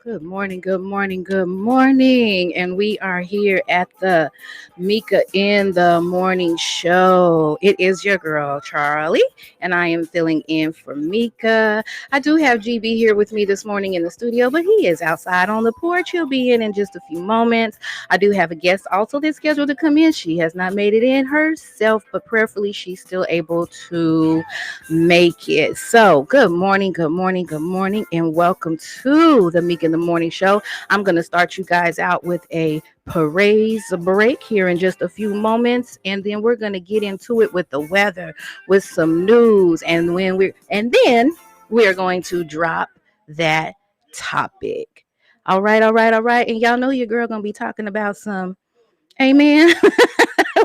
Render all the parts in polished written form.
Good morning. And we are here at the Mika in the Morning Show. It is your girl, Charlie, and I am filling in for Mika. I do have GB here with me this morning in the studio, but he is outside on the porch. He'll be in just a few moments. I do have a guest also that's scheduled to come in. She has not made it in herself, but prayerfully she's still able to make it. So good morning, and welcome to the Mika in the Morning Show. I'm going to start you guys out with a praise break here in just a few moments, and then we're going to get into it with the weather, with some news, and then we're going to drop that topic. All right. And y'all know your girl going to be talking about some amen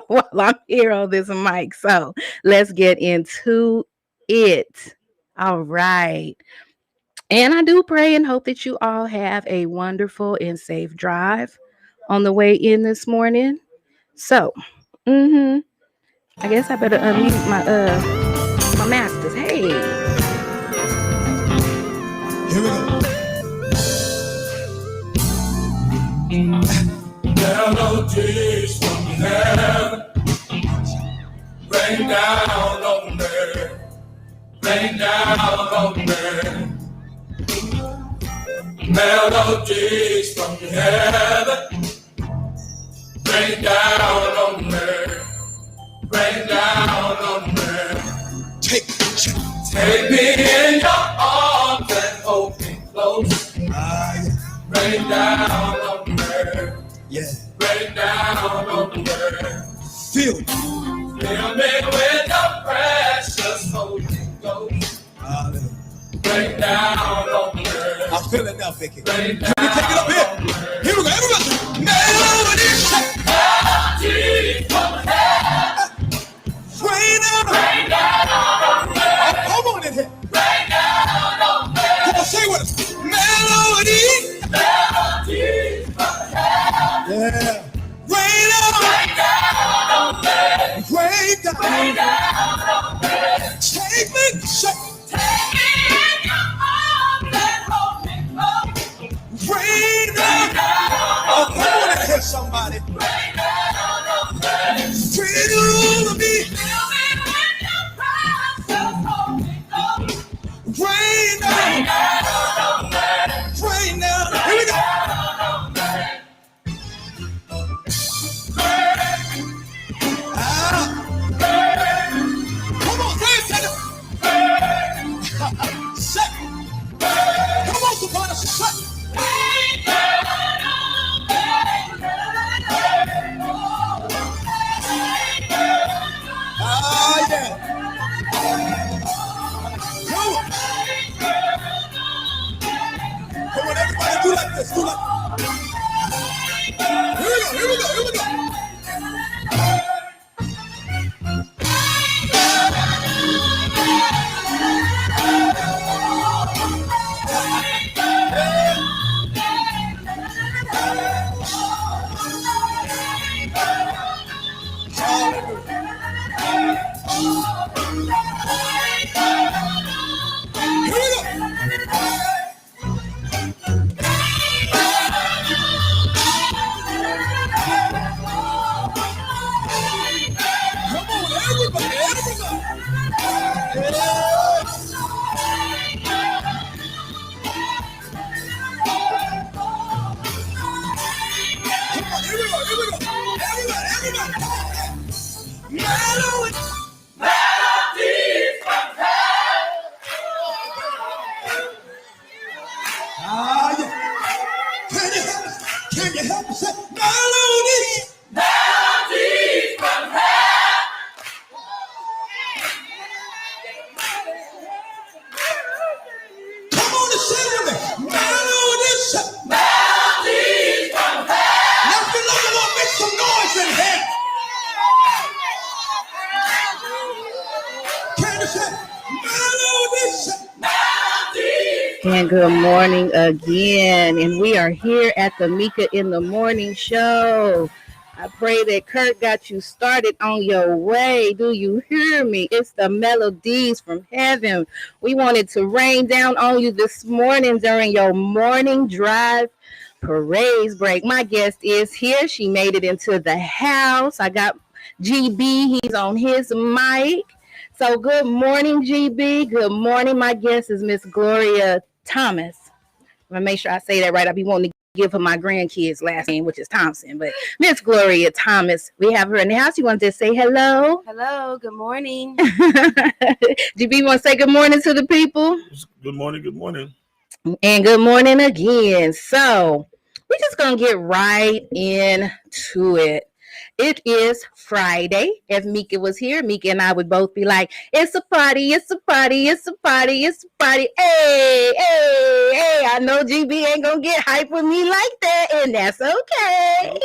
while I'm here on this mic. So let's get into it. All right. And I do pray and hope that you all have a wonderful and safe drive on the way in this morning. So, I guess I better unmute my masters. Hey. Here we go. Melodies from heaven rain down on me, rain down on me. Melodies from heaven rain down on me, rain down on me. Take me in your arms and hold me close. Rain down on me, yeah. Rain down on me. Fill me with your precious Holy Ghost. Rain down on me. I'm feeling now, Vicky. Let me take it up here. Here we go, everybody. Melody from heaven. Rain down on me. Oh, come on in here. Rain down on me. Come on, say with us. Melody from heaven. Yeah. Rain down on me. Rain down on me. Take me, take me in your arms and hold me close. Rain down. Melodies from heaven. Can you help me say melodies? Melodies from heaven. Come on and sing with me. Melodies. Melodies from heaven. Now if you love the Lord, make some noise in here. Can you say melodies? And good morning again. And we are here at the Mika in the Morning Show. I pray that Kurt got you started on your way. Do you hear me? It's the melodies from heaven. We wanted to rain down on you this morning during your morning drive praise break. My guest is here. She made it into the house. I got GB. He's on his mic. So good morning, GB. Good morning. My guest is Miss Gloria Thomas. I'm going to make sure I say that right. I'll be wanting to give her my grandkids' last name, which is Thompson. But Miss Gloria Thomas, we have her in the house. You want to say hello? Hello, good morning. GB, want to say good morning to the people? Good morning, good morning. And good morning again. So we're just going to get right into it. It is Friday. If Mika was here, Mika and I would both be like, it's a party, it's a party, it's a party, it's a party. Hey, hey, hey. I know GB ain't going to get hype with me like that, and that's okay.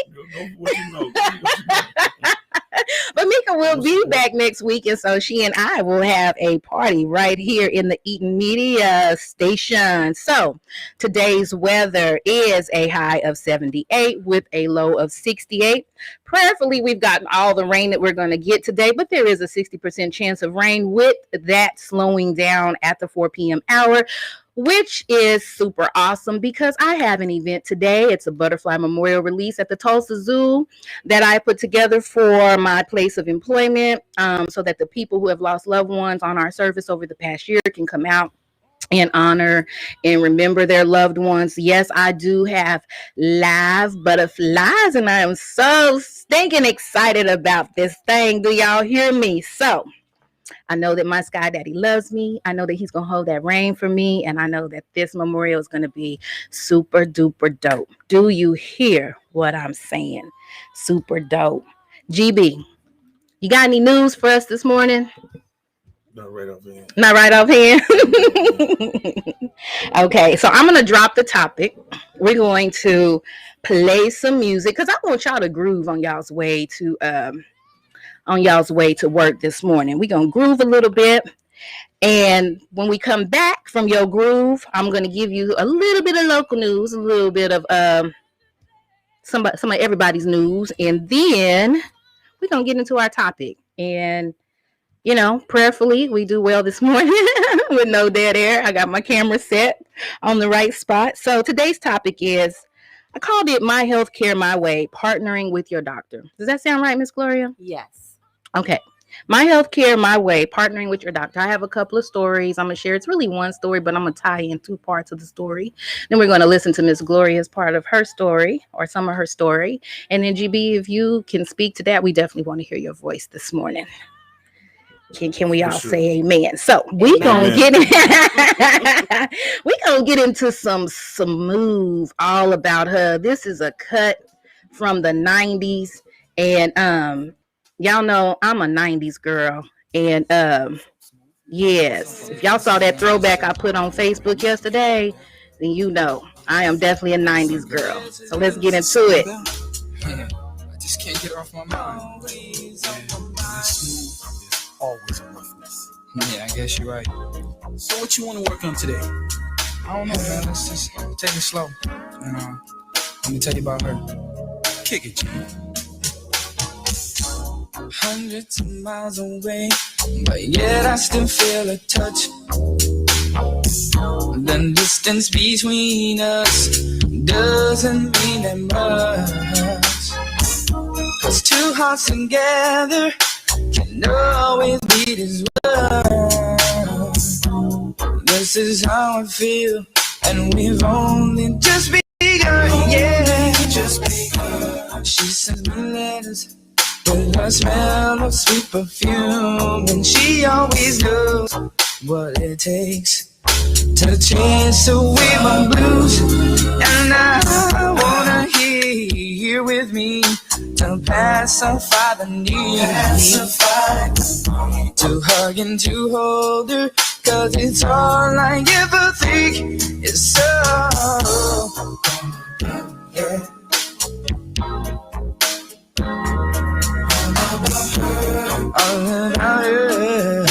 But Mika will be back next week, and so she and I will have a party right here in the Eaton Media Station. So today's weather is a high of 78 with a low of 68. Prayerfully, we've gotten all the rain that we're going to get today, but there is a 60% chance of rain, with that slowing down at the 4 p.m. hour, which is super awesome because I have an event today. It's a butterfly memorial release at the Tulsa Zoo that I put together for my place of employment, so that the people who have lost loved ones on our service over the past year can come out and honor and remember their loved ones. Yes, I do have live butterflies, and I am so stinking excited about this thing. Do y'all hear me? So I know that my Sky Daddy loves me. I know that he's going to hold that rain for me. And I know that this memorial is going to be super duper dope. Do you hear what I'm saying? Super dope. GB, you got any news for us this morning? Not right offhand. Not right offhand. Okay, so I'm going to drop the topic. We're going to play some music because I want y'all to groove on y'all's way to work this morning. We're going to groove a little bit. And when we come back from your groove, I'm going to give you a little bit of local news, a little bit of some of everybody's news. And then we're going to get into our topic. And, you know, prayerfully, we do well this morning with no dead air. I got my camera set on the right spot. So today's topic is, I called it My Healthcare My Way, partnering with your doctor. Does that sound right, Miss Gloria? Yes. Okay. My Healthcare My Way, partnering with your doctor. I have a couple of stories I'm going to share. It's really one story, but I'm going to tie in two parts of the story. Then we're going to listen to Miss Gloria's part of her story, or some of her story. And then GB, if you can speak to that, we definitely want to hear your voice this morning. Can we all say amen? So we gonna get into some smooth all about her. This is a cut from the 90s, and y'all know I'm a 90s girl, and yes, if y'all saw that throwback I put on Facebook yesterday, then you know I am definitely a 90s girl. So let's get into it. Yeah, I just can't get it off my mind. Always a roughness. Yeah, I guess you're right. So what you want to work on today? I don't know, man. Let's just take it slow. And let me tell you about her. Kick it, G. Hundreds of miles away, but yet I still feel a touch. The distance between us doesn't mean that much. 'Cause two hearts together can always beat as well. This is how I feel, and we've only just begun. Yeah, just begun. She sends me letters with her smell of sweet perfume, and she always knows what it takes to chase away my blues. And I wanna hear you here with me to pacify the need, to hug and to hold her, 'cause it's all I ever think is so. Yeah. All about her.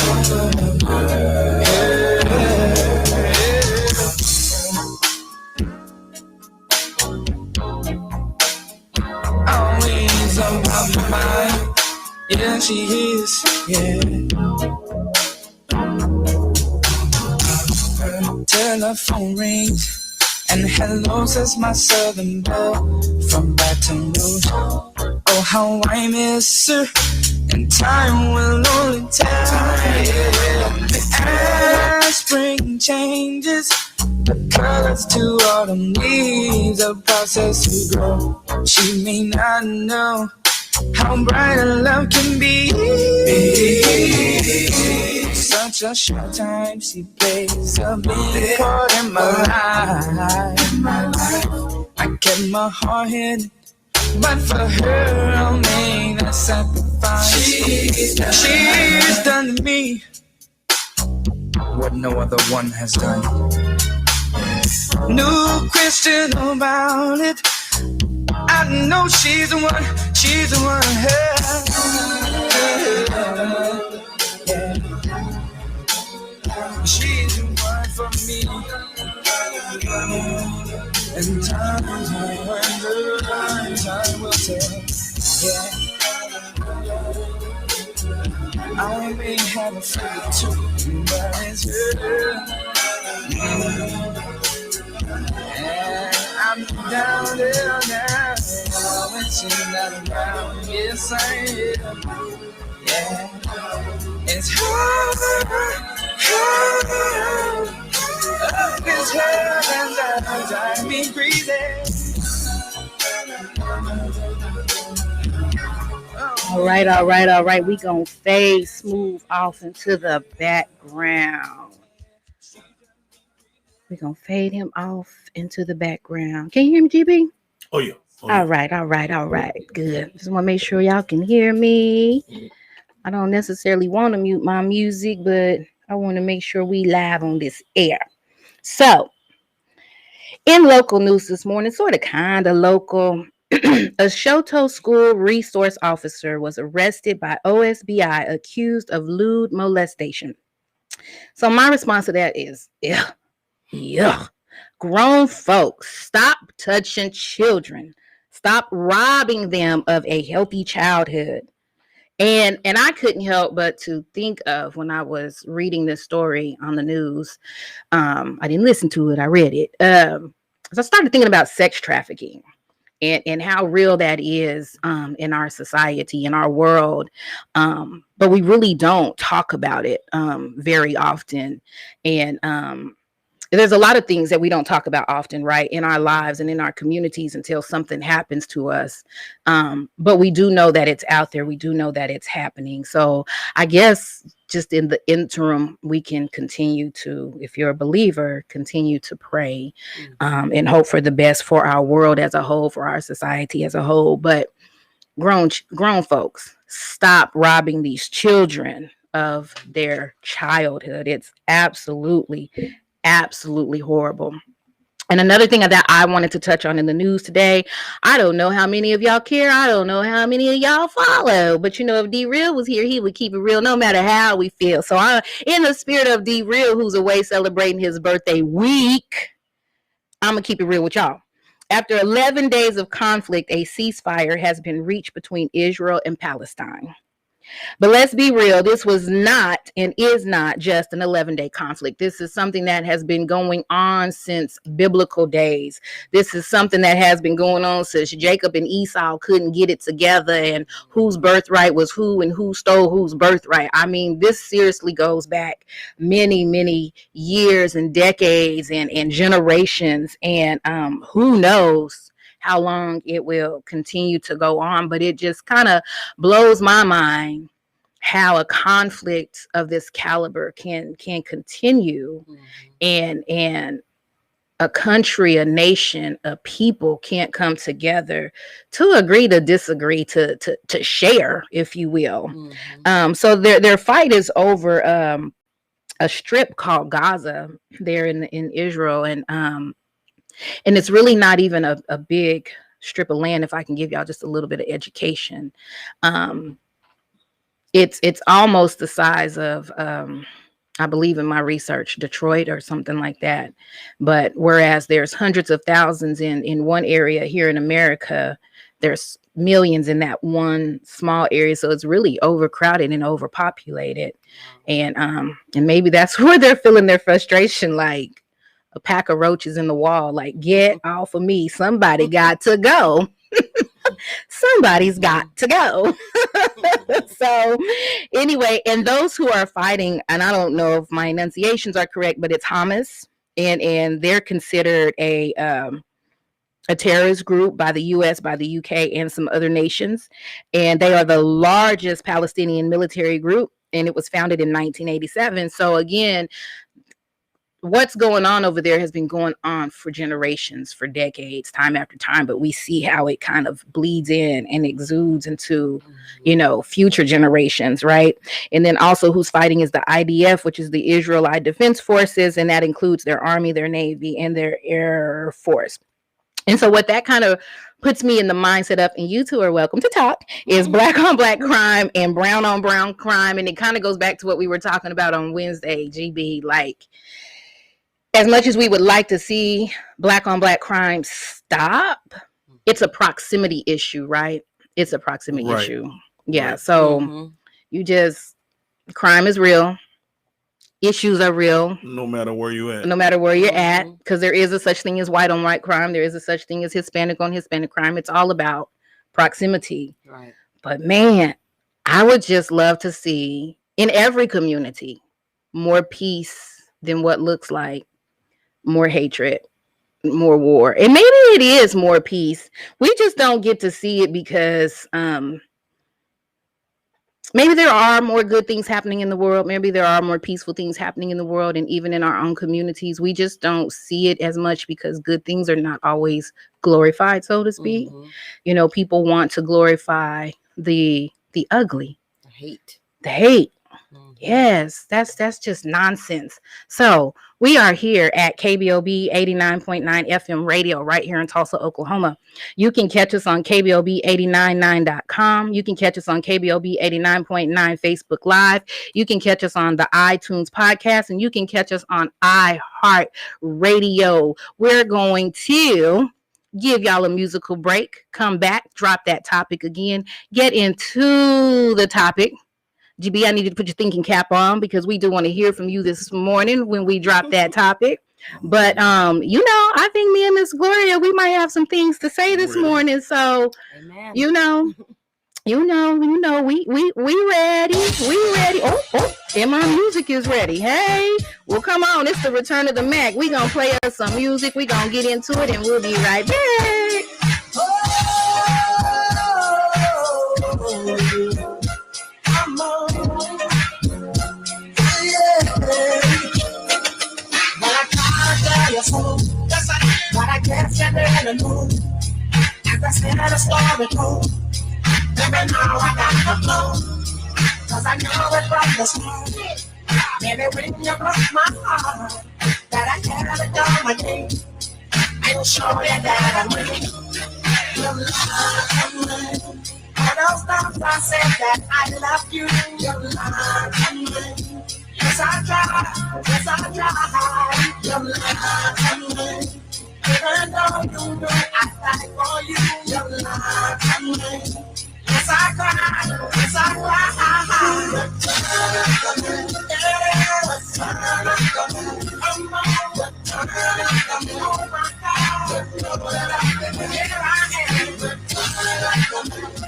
Always on my mind. Yeah, she is. Yeah. Telephone rings, and hello says my southern belle from Baton Rouge. Oh, how I miss her, and time will only tell. As spring changes the colors to autumn leaves, a process to grow. She may not know how bright a love can be. Such a short time, she plays a big part in my life. I kept my heart hidden, but for her I'll make that sacrifice. She's done to me what no other one has done. No question about it, I know she's the one, she's the one. Yeah. She's the one for me. And time will tell. Yeah. I may have a friend too, but it's her. And I'm down there now, when she's not around. Yes, I am. Yeah, it's her. It's her and that drive me crazy. All right. We gonna fade smooth off into the background. We're gonna fade him off into the background. Can you hear me, GB? Oh yeah. All right. Good. Just want to make sure y'all can hear me. I don't necessarily want to mute my music, but I want to make sure we live on this air. So, in local news this morning, sort of kind of local, a Shoto school resource officer was arrested by OSBI accused of lewd molestation. So my response to that is, yeah. Grown folks, stop touching children. Stop robbing them of a healthy childhood. And I couldn't help but to think of when I was reading this story on the news. I didn't listen to it. I read it. So I started thinking about sex trafficking and how real that is in our society, in our world. But we really don't talk about it very often. And there's a lot of things that we don't talk about often, right, in our lives and in our communities until something happens to us. But we do know that it's out there. We do know that it's happening. So I guess just in the interim, we can continue to, if you're a believer, continue to pray and hope for the best for our world as a whole, for our society as a whole. But grown folks, stop robbing these children of their childhood. It's absolutely horrible. And another thing that I wanted to touch on in the news today, I don't know how many of y'all care. I don't know how many of y'all follow. But you know, if D Real was here, he would keep it real no matter how we feel. So in the spirit of D Real, who's away celebrating his birthday week, I'm going to keep it real with y'all. After 11 days of conflict, a ceasefire has been reached between Israel and Palestine. But let's be real, this was not and is not just an 11-day conflict. This is something that has been going on since biblical days. This is something that has been going on since Jacob and Esau couldn't get it together and whose birthright was who and who stole whose birthright. I mean, this seriously goes back many years and decades and generations. And who knows how long it will continue to go on. But it just kind of blows my mind how a conflict of this caliber can continue, and a country, a nation, a people can't come together to agree to disagree, to share, if you will. So their fight is over a strip called Gaza there in Israel, and it's really not even a big strip of land. If I can give y'all just a little bit of education, it's almost the size of I believe in my research, Detroit or something like that. But whereas there's hundreds of thousands in one area here in America, there's millions in that one small area. So it's really overcrowded and overpopulated. And maybe that's where they're feeling their frustration, like a pack of roaches in the wall, like, get off of me. Somebody got to go. Somebody's got to go. So anyway, and those who are fighting, and I don't know if my enunciations are correct, but it's Hamas, and they're considered a terrorist group by the US, by the UK, and some other nations. And they are the largest Palestinian military group, and it was founded in 1987. So again, what's going on over there has been going on for generations, for decades, time after time, but we see how it kind of bleeds in and exudes into, future generations, right? And then also who's fighting is the IDF, which is the Israelite Defense Forces, and that includes their army, their navy, and their air force. And so what that kind of puts me in the mindset of, and you two are welcome to talk, is black on black crime and brown on brown crime. And it kind of goes back to what we were talking about on Wednesday, GB, like, as much as we would like to see black on black crime stop, it's a proximity issue, right? It's a proximity issue. Yeah. Right. So crime is real. Issues are real. No matter where you at. No matter where you're at, because there is a such thing as white on white crime. There is a such thing as Hispanic on Hispanic crime. It's all about proximity. Right. But man, I would just love to see in every community more peace than what looks like more hatred, more war. And maybe it is more peace. We just don't get to see it because maybe there are more good things happening in the world. Maybe there are more peaceful things happening in the world, and even in our own communities. We just don't see it as much because good things are not always glorified, so to speak. People want to glorify the ugly, the hate. Yes, that's just nonsense. So we are here at KBOB 89.9 FM radio right here in Tulsa, Oklahoma. You can catch us on KBOB899.com. You can catch us on KBOB 89.9 Facebook Live. You can catch us on the iTunes podcast, and you can catch us on iHeartRadio. We're going to give y'all a musical break, come back, drop that topic again, get into the topic. GB, I need you to put your thinking cap on because we do want to hear from you this morning when we drop that topic. But I think me and Miss Gloria, we might have some things to say this morning. So, amen. we ready. We ready. Oh, and my music is ready. Hey, well, come on. It's the return of the Mac. We gonna play us some music. We gonna get into it, and we'll be right back. But I can't stand there in the moon. As I stand at a story told. Every now I got to flow. Cause I know it from the start. Baby, when you broke my heart, that I can't adore my name. And show you that I'm real. Your love and mine. All those times I said that I love you. Your love and mine. Yes, I try. Your love and mine. Even though you know I fight for you. Your love and mine. Yes, I cry.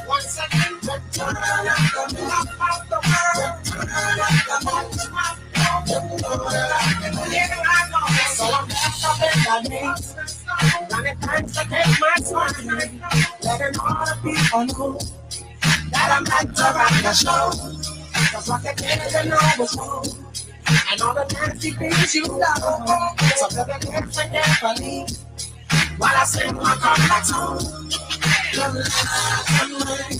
Once again, turn up the world. So I'm back Oh no, that I'm not to rock the show. Cause rock the Canada know what's wrong. And all the nasty things you know. So baby, can't forget for me. While I sing my complex song. Your life and mine.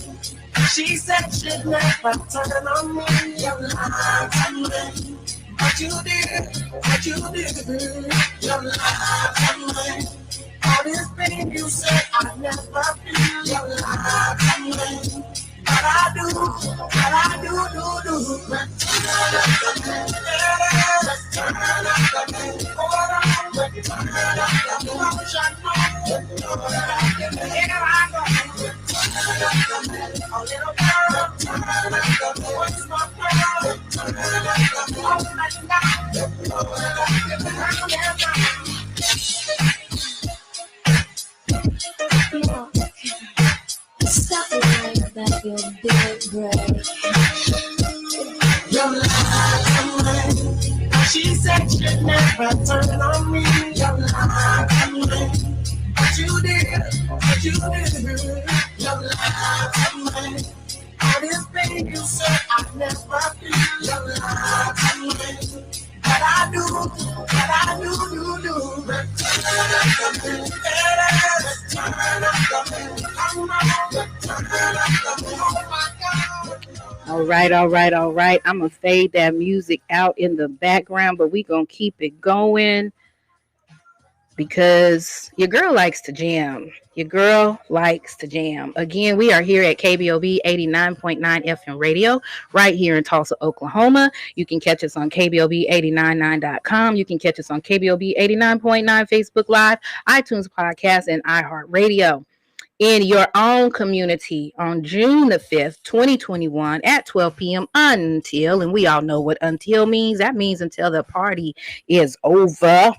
She said she'd never turn on me. Your life and mine. But you did, but you did. Your life and mine. All this pain you said I never feel. Your life and mine. But I do. Let's turn up the moon. Let's turn up the moon. Hold on, let's turn up the moon. Here I go. Let's turn up the moon. A little girl, turn up the moon. What's my girl? Turn up the moon. Oh, let's go. Stop lying about your big break. Your lies are mine. She said she'd never turn on me. Your lies are mine. But you did. Your lies are mine. All this pain you said I never feel. Your lies are mine. But I do. Turn up the moon. All right. I'm going to fade that music out in the background, but we're going to keep it going because your girl likes to jam. Again, we are here at KBOB 89.9 FM radio right here in Tulsa, Oklahoma. You can catch us on KBOB899.com. You can catch us on KBOB 89.9 Facebook Live, iTunes Podcast, and iHeartRadio. In your own community on June the 5th, 2021 at 12 p.m. until, and we all know what until means. That means until the party is over.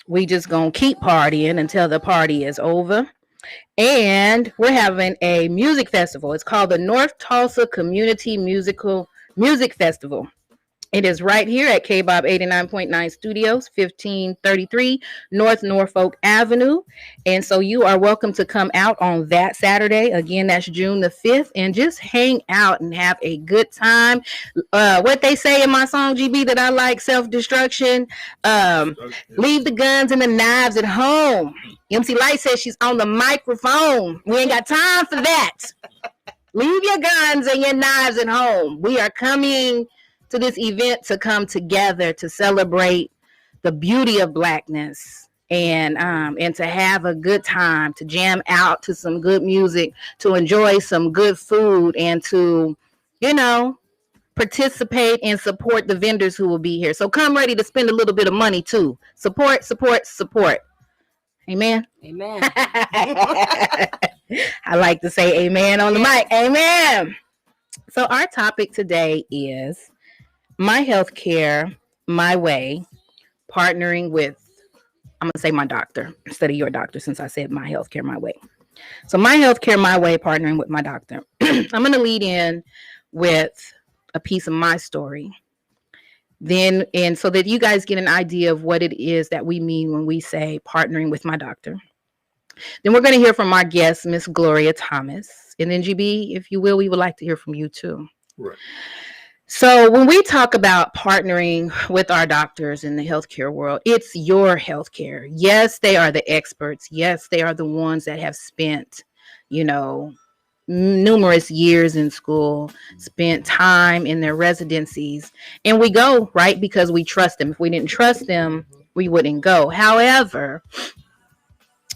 We just gonna keep partying until the party is over. And we're having a music festival. It's called the North Tulsa Community Music Festival. It is right here at KBOB 89.9 Studios, 1533 North Norfolk Avenue. And so you are welcome to come out on that Saturday. Again, that's June the 5th. And just hang out and have a good time. What they say in my song, GB, that I like, self-destruction. Leave the guns and the knives at home. MC Light says she's on the microphone. We ain't got time for that. Leave your guns and your knives at home. We are coming to this event to come together to celebrate the beauty of Blackness and to have a good time, to jam out to some good music, to enjoy some good food, and to, participate and support the vendors who will be here. So come ready to spend a little bit of money too. Support. Amen. I like to say amen on the mic. Amen. So our topic today is my healthcare, my way, partnering with, I'm going to say my doctor instead of your doctor, since I said my healthcare, my way. So my healthcare, my way, partnering with my doctor. I'm going to lead in with a piece of my story. Then, and so that you guys get an idea of what it is that we mean when we say partnering with my doctor. Then we're going to hear from our guest, Miss Gloria Thomas. And then GB, if you will, we would like to hear from you too. Right. So when we talk about partnering with our doctors in the healthcare world, it's your healthcare. Yes, they are the experts. Yes, they are the ones that have spent, numerous years in school, spent time in their residencies. And we go, right, because we trust them. If we didn't trust them, we wouldn't go. However,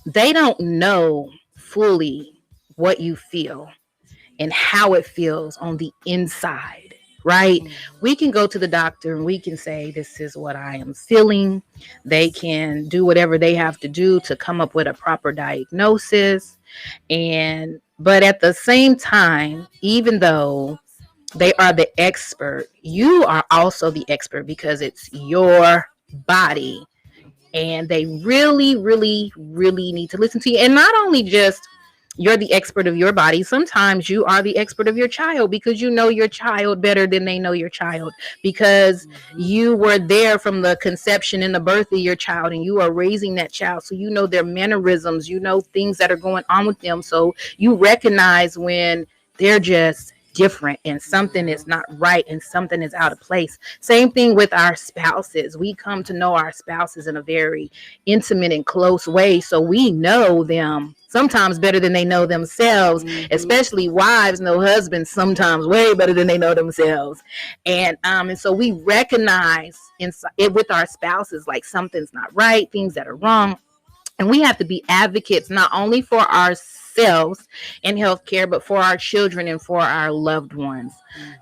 they don't know fully what you feel and how it feels on the inside. Right? We can go to the doctor and we can say, this is what I am feeling. They can do whatever they have to do to come up with a proper diagnosis. But at the same time, even though they are the expert, you are also the expert because it's your body. And they really, really, really need to listen to you. And not only just You're the expert of your body. Sometimes you are the expert of your child because you know your child better than they know your child, because you were there from the conception and the birth of your child, and you are raising that child. So you know their mannerisms, you know things that are going on with them. So you recognize when they're just different and something is not right and something is out of place. Same thing with our spouses. We come to know our spouses in a very intimate and close way, so we know them sometimes better than they know themselves. Especially wives know husbands sometimes way better than they know themselves. And so we recognize it with our spouses, like something's not right, things that are wrong. And we have to be advocates not only for ourselves in healthcare, but for our children and for our loved ones.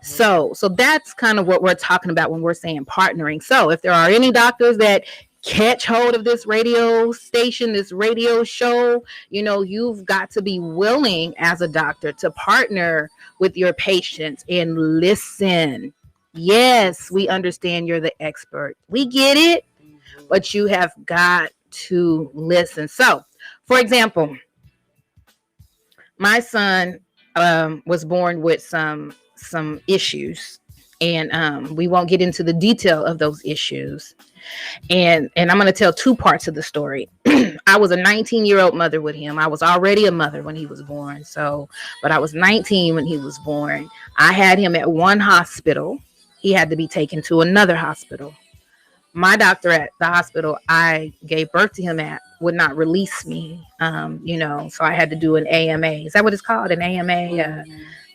So that's kind of what we're talking about when we're saying partnering. So if there are any doctors that catch hold of this radio station, this radio show, you've got to be willing as a doctor to partner with your patients and listen. Yes, we understand you're the expert. We get it, but you have got to listen. So, for example, my son was born with some issues, and we won't get into the detail of those issues. And I'm going to tell two parts of the story. I was a 19-year-old mother with him. I was already a mother when he was born. But I was 19 when he was born. I had him at one hospital. He had to be taken to another hospital. My doctor at the hospital I gave birth to him at would not release me, so I had to do an AMA. Is that what it's called? An AMA,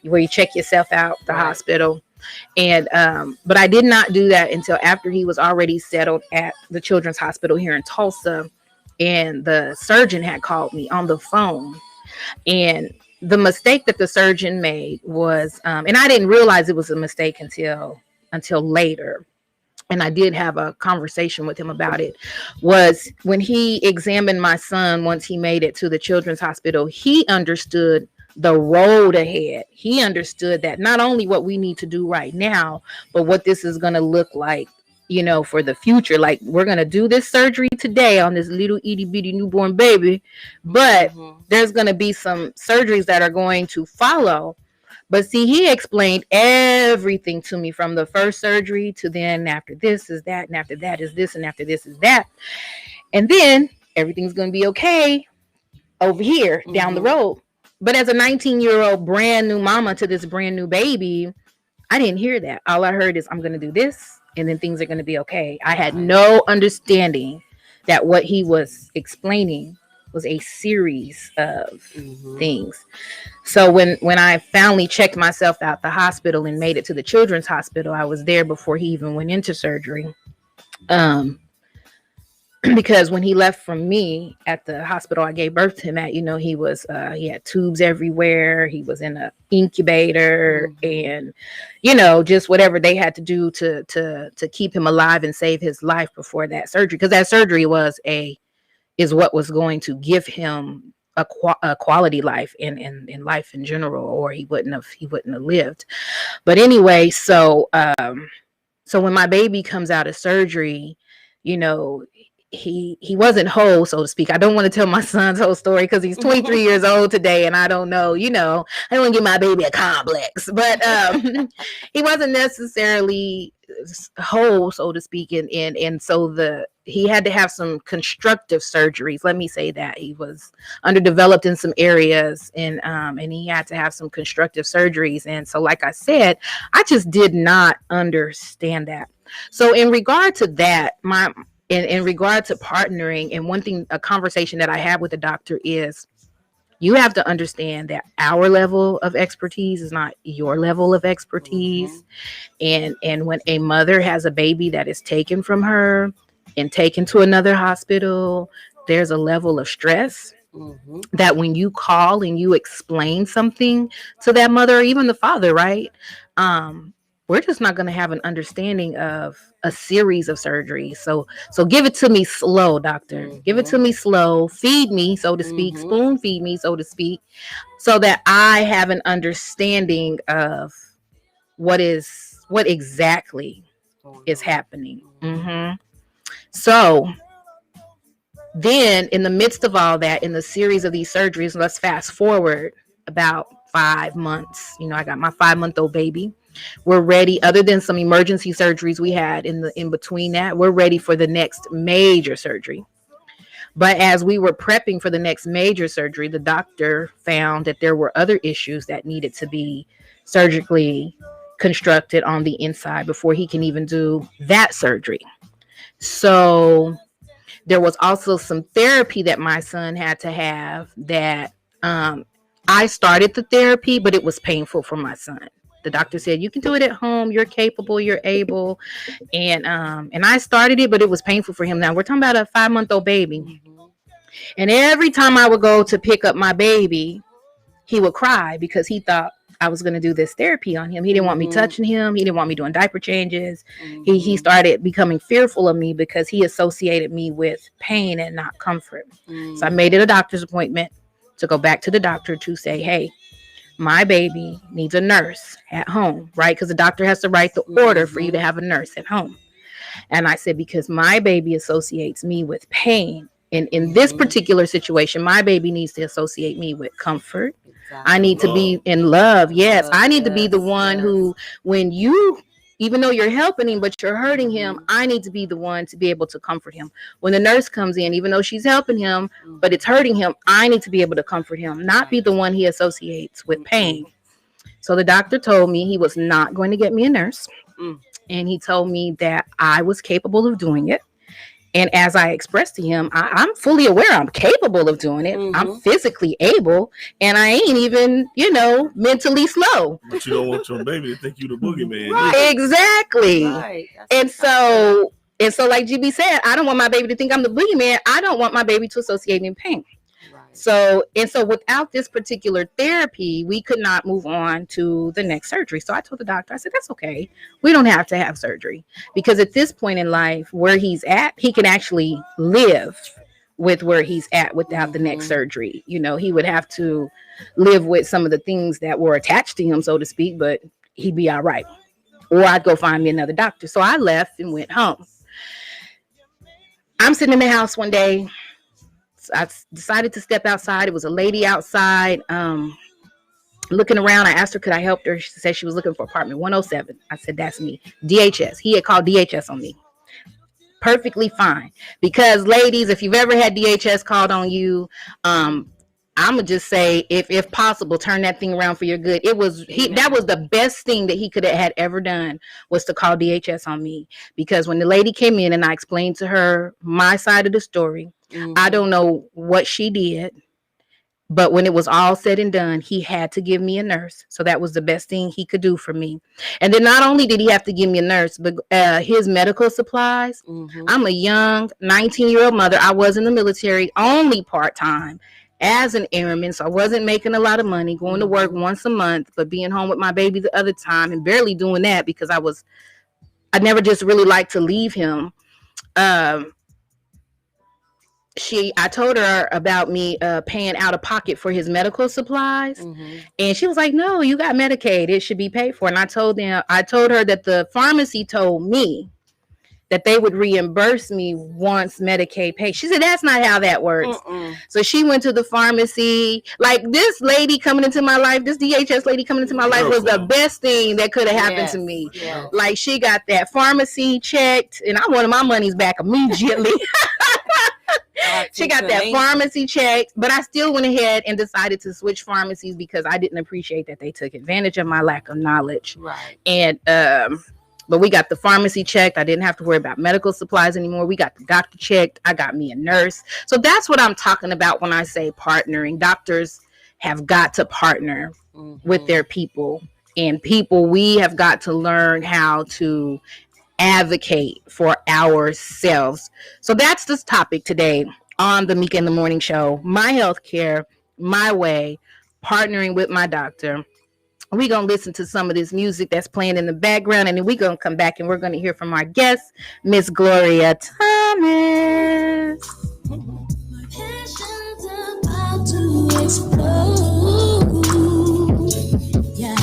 where you check yourself out the hospital. And but I did not do that until after he was already settled at the Children's Hospital here in Tulsa. And the surgeon had called me on the phone. And the mistake that the surgeon made was, and I didn't realize it was a mistake until later, and I did have a conversation with him about it, was when he examined my son once he made it to the Children's Hospital, he understood the road ahead. He understood that not only what we need to do right now, but what this is going to look like, for the future. Like, we're going to do this surgery today on this little itty bitty newborn baby, but there's going to be some surgeries that are going to follow. But see, he explained everything to me from the first surgery to then after this is that, and after that is this, and after this is that. And then everything's going to be okay over here down the road. But as a 19-year-old brand new mama to this brand new baby, I didn't hear that. All I heard is, I'm going to do this, and then things are going to be okay. I had no understanding that what he was explaining was a series of things. So when I finally checked myself out the hospital and made it to the Children's Hospital, I was there before he even went into surgery. Because when he left from me at the hospital I gave birth to him at, he had tubes everywhere. He was in an incubator, and, just whatever they had to do to keep him alive and save his life before that surgery. Because that surgery is what was going to give him a quality life in life in general, or he wouldn't have lived. But anyway, so when my baby comes out of surgery, he wasn't whole, so to speak. I don't want to tell my son's whole story because he's 23 years old today, and I don't know, I don't want to give my baby a complex, but he wasn't necessarily whole, so to speak, and so he had to have some constructive surgeries. Let me say that he was underdeveloped in some areas, and he had to have some constructive surgeries. And so, like I said, I just did not understand that. So in regard to that, in regard to partnering, and one thing, a conversation that I had with the doctor is, you have to understand that our level of expertise is not your level of expertise. And when a mother has a baby that is taken from her and taken to another hospital, there's a level of stress that when you call and you explain something to that mother or even the father, right? We're just not going to have an understanding of a series of surgeries. So give it to me slow, doctor. Give it to me slow. Feed me, so to speak. Spoon feed me, so to speak, so that I have an understanding of what exactly is happening. So Then, in the midst of all that, in the series of these surgeries, let's fast forward about 5 months. I got my 5-month-old baby. We're ready. Other than some emergency surgeries we had in between that, we're ready for the next major surgery. But as we were prepping for the next major surgery, the doctor found that there were other issues that needed to be surgically constructed on the inside before he can even do that surgery. So there was also some therapy that my son had to have that I started the therapy, but it was painful for my son. The doctor said, you can do it at home. You're capable. You're able. And I started it, but it was painful for him. Now, we're talking about a 5-month-old baby. And every time I would go to pick up my baby, he would cry because he thought I was going to do this therapy on him. He didn't want me touching him. He didn't want me doing diaper changes. He started becoming fearful of me because he associated me with pain and not comfort. So I made it a doctor's appointment to go back to the doctor to say, hey, my baby needs a nurse at home, right? Because the doctor has to write the order for you to have a nurse at home. And I said, because my baby associates me with pain. And in this particular situation, my baby needs to associate me with comfort. Exactly. I need to be in love. Yes, I need to be the one who, when you, even though you're helping him, but you're hurting him, I need to be the one to be able to comfort him. When the nurse comes in, even though she's helping him, but it's hurting him, I need to be able to comfort him, not be the one he associates with pain. So the doctor told me he was not going to get me a nurse. And he told me that I was capable of doing it. And as I expressed to him, I'm fully aware I'm capable of doing it. I'm physically able, and I ain't even, mentally slow. But you don't want your baby to think you the boogeyman. Right, exactly. Right. And so, like GB said, I don't want my baby to think I'm the boogeyman. I don't want my baby to associate me in pain. So without this particular therapy, we could not move on to the next surgery. So I told the doctor, I said, that's okay. We don't have to have surgery, because at this point in life where he's at, he can actually live with where he's at without the next surgery. He would have to live with some of the things that were attached to him, so to speak, but he'd be all right. Or I'd go find me another doctor. So I left and went home. I'm sitting in the house one day. I decided to step outside. It was a lady outside looking around. I asked her, could I help her? She said she was looking for apartment 107. I said, that's me. DHS. He had called DHS on me. Perfectly fine. Because ladies, if you've ever had DHS called on you, I'm gonna just say, if possible, turn that thing around for your good. That was the best thing that he could have had ever done, was to call DHS on me. Because when the lady came in and I explained to her my side of the story, I don't know what she did, but when it was all said and done, he had to give me a nurse. So that was the best thing he could do for me. And then not only did he have to give me a nurse, but his medical supplies. I'm a young 19-year-old mother. I was in the military only part-time as an airman, so I wasn't making a lot of money, going to work once a month, but being home with my baby the other time, and barely doing that because I never just really liked to leave him. I told her about me paying out of pocket for his medical supplies, and she was like, no, you got Medicaid, it should be paid for. And I told her that the pharmacy told me that they would reimburse me once Medicaid paid. She said, that's not how that works. So she went to the pharmacy. Like, this lady coming into my life, this DHS lady coming into my life was the best thing that could have happened to me. Yes. Like, she got that pharmacy checked, and I wanted my monies back immediately. She got that pharmacy checked, but I still went ahead and decided to switch pharmacies because I didn't appreciate that they took advantage of my lack of knowledge. Right. And but we got the pharmacy checked. I didn't have to worry about medical supplies anymore. We got the doctor checked. I got me a nurse. So that's what I'm talking about when I say partnering. Doctors have got to partner with their people, and we have got to learn how to advocate for ourselves. So that's this topic today on the Mika in the Morning Show. My healthcare, my way, partnering with my doctor. We're going to listen to some of this music that's playing in the background, and then we're going to come back and we're going to hear from our guest, Miss Gloria Thomas. My passion's about to explode. Yeah,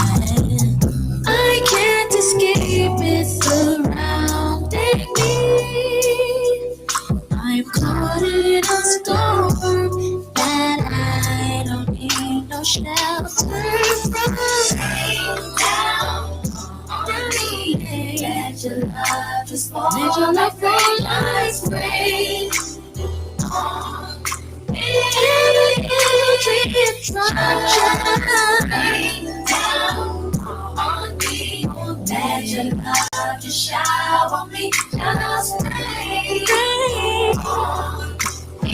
I can't escape it surrounding me. I'm caught in a love just fall like rain, like rain on me. Every drip sunshine rain down on me. Let your love just shower on me, just rain on me.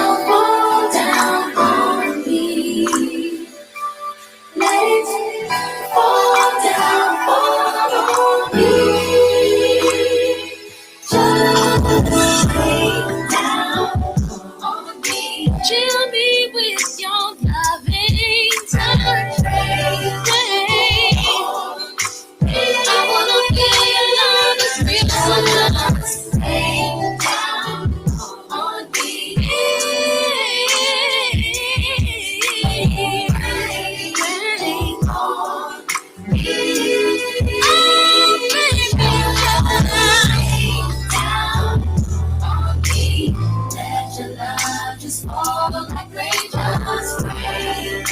Fall down on me. Let it fall down on me. Just rain down on me. Chill me with your loving touch. Rain on me. I wanna feel your love is real, so rain down on me. Rain on me. Oh, baby, rain down on me. Let your love just fall like rain, just rain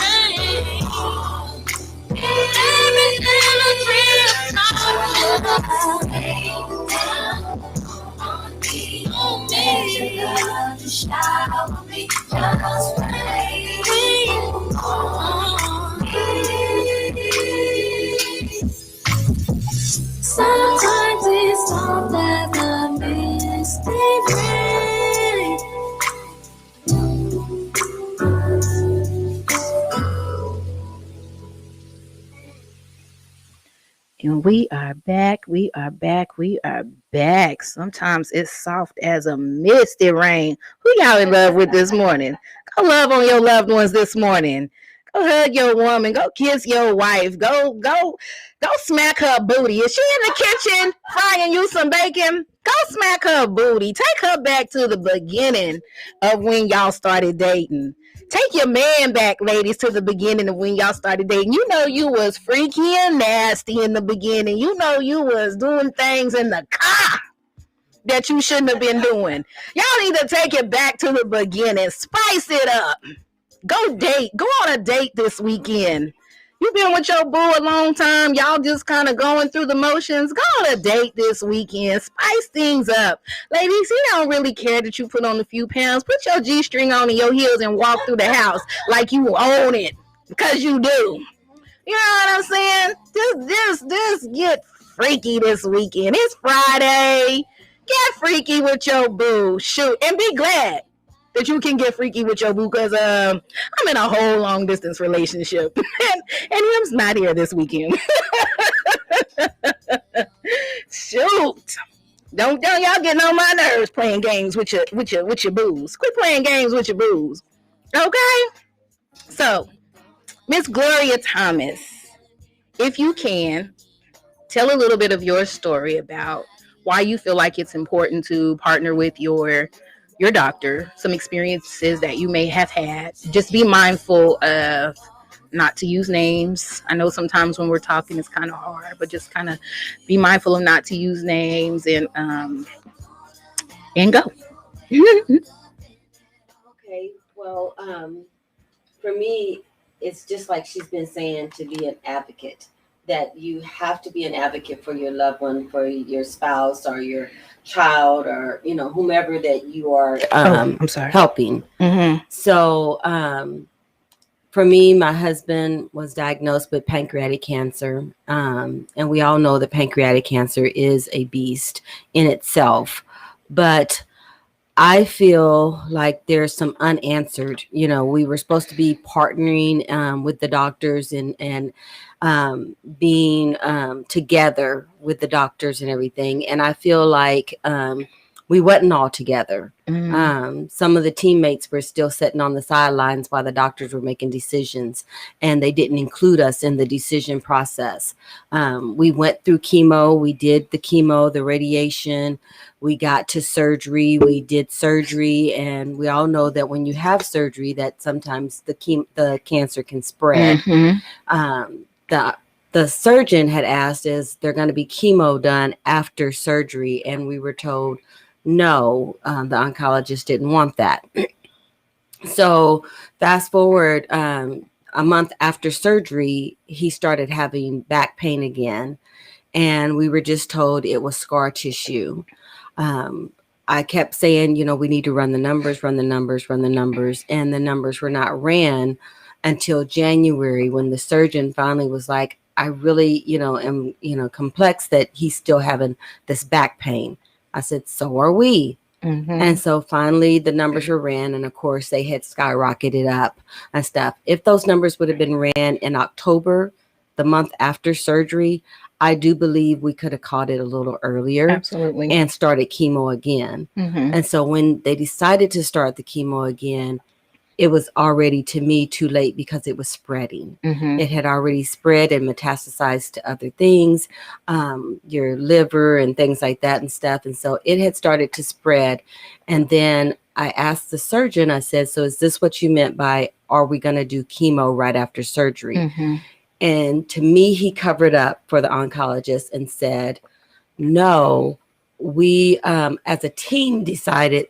on me. Every little drip, just rain down on me. Let your love just shower on me, just rain on me. Sometimes it's all that the mistake rain. And we are back. We are back. We are back. Sometimes it's soft as a misty rain. Who y'all in love with this morning? Go love on your loved ones this morning. Go hug your woman. Go kiss your wife. Go smack her booty. Is she in the kitchen frying you some bacon? Go smack her booty. Take her back to the beginning of when y'all started dating. Take your man back, ladies, to the beginning of when y'all started dating. You know you was freaky and nasty in the beginning. You know you was doing things in the car that you shouldn't have been doing. Y'all need to take it back to the beginning. Spice it up. Go date. Go on a date this weekend. You've been with your boo a long time. Y'all just kind of going through the motions. Go on a date this weekend. Spice things up. Ladies, he don't really care that you put on a few pounds. Put your G-string on in your heels and walk through the house like you own it. Because you do. You know what I'm saying? Just get freaky this weekend. It's Friday. Get freaky with your boo. Shoot. And be glad that you can get freaky with your boo, because I'm in a whole long distance relationship and him's not here this weekend. Shoot, don't y'all getting on my nerves playing games with your boos. Quit playing games with your boos, okay? So, Miss Gloria Thomas, if you can, tell a little bit of your story about why you feel like it's important to partner with your doctor, some experiences that you may have had. Just be mindful of not to use names. I know sometimes when we're talking it's kind of hard, but just kind of be mindful of not to use names and go. Okay, well, for me, it's just like she's been saying, to be an advocate. That you have to be an advocate for your loved one, for your spouse or your child, or whomever that you are I'm sorry. helping. Mm-hmm. So for me, my husband was diagnosed with pancreatic cancer, and we all know that pancreatic cancer is a beast in itself, but I feel like there's some unanswered. We were supposed to be partnering with the doctors and being together with the doctors and everything. And I feel like we wasn't all together. Mm-hmm. Some of the teammates were still sitting on the sidelines while the doctors were making decisions, and they didn't include us in the decision process. We went through chemo. We did the chemo, the radiation. We got to surgery. We did surgery, and we all know that when you have surgery, that sometimes the cancer can spread. Mm-hmm. the surgeon had asked, is there going to be chemo done after surgery? And we were told no, the oncologist didn't want that. So fast forward a month after surgery, he started having back pain again. And we were just told it was scar tissue. I kept saying, we need to run the numbers, run the numbers, run the numbers. And the numbers were not ran until January, when the surgeon finally was like, I really, am, complex that he's still having this back pain. I said, so are we. Mm-hmm. And so finally the numbers were ran, and of course they had skyrocketed up and stuff. If those numbers would have been ran in October, the month after surgery, I do believe we could have caught it a little earlier. Absolutely. And started chemo again. Mm-hmm. And so when they decided to start the chemo again, it was already, to me, too late, because it was spreading. Mm-hmm. It had already spread and metastasized to other things, your liver and things like that and stuff. And so it had started to spread. And then I asked the surgeon, I said, so is this what you meant by, are we going to do chemo right after surgery? Mm-hmm. And to me, he covered up for the oncologist and said, no, we as a team decided,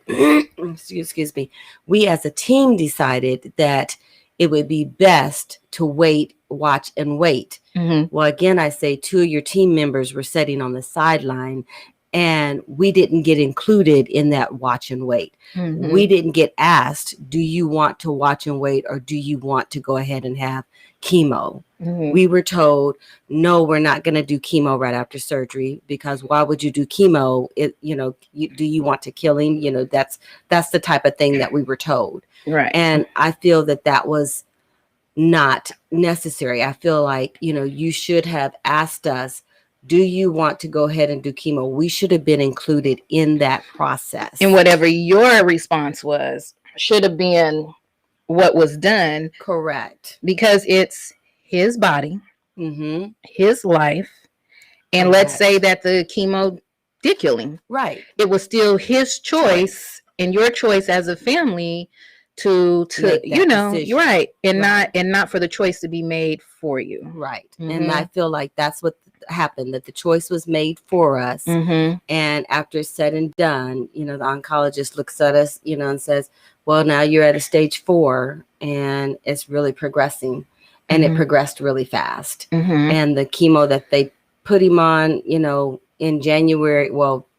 excuse me, we as a team decided that it would be best to wait, watch, and wait. Mm-hmm. Well, again, I say 2 of your team members were sitting on the sideline, and we didn't get included in that watch and wait. Mm-hmm. We didn't get asked, do you want to watch and wait, or do you want to go ahead and have chemo? Mm-hmm. We were told, no, we're not going to do chemo right after surgery, because why would you do chemo? Do you want to kill him? That's the type of thing that we were told. Right. And I feel that was not necessary. I feel like, you should have asked us, do you want to go ahead and do chemo? We should have been included in that process. And whatever your response was should have been what was done. Correct. Because it's his body, mm-hmm. his life. And Correct. let's say that the chemo did kill him. Right. It was still his choice and your choice as a family to decision. you're right. And Right. not for the choice to be made for you. Right. Mm-hmm. And I feel like that's what happened, that the choice was made for us. Mm-hmm. And after it's said and done, the oncologist looks at us, and says, well, now you're at a stage 4 and it's really progressing. And Mm-hmm. it progressed really fast. Mm-hmm. And the chemo that they put him on, in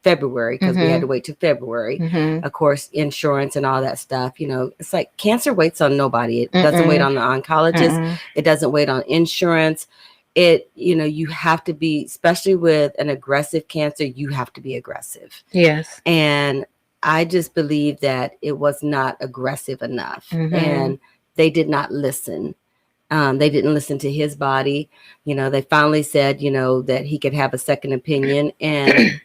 February, because we Mm-hmm. had to wait till February. Mm-hmm. Of course, insurance and all that stuff, it's like cancer waits on nobody. It doesn't wait on the oncologist. Mm-mm. It doesn't wait on insurance. You have to be, especially with an aggressive cancer, you have to be aggressive. Yes. And I just believe that it was not aggressive enough. Mm-hmm. And they did not listen. They didn't listen to his body. They finally said, that he could have a second opinion. And,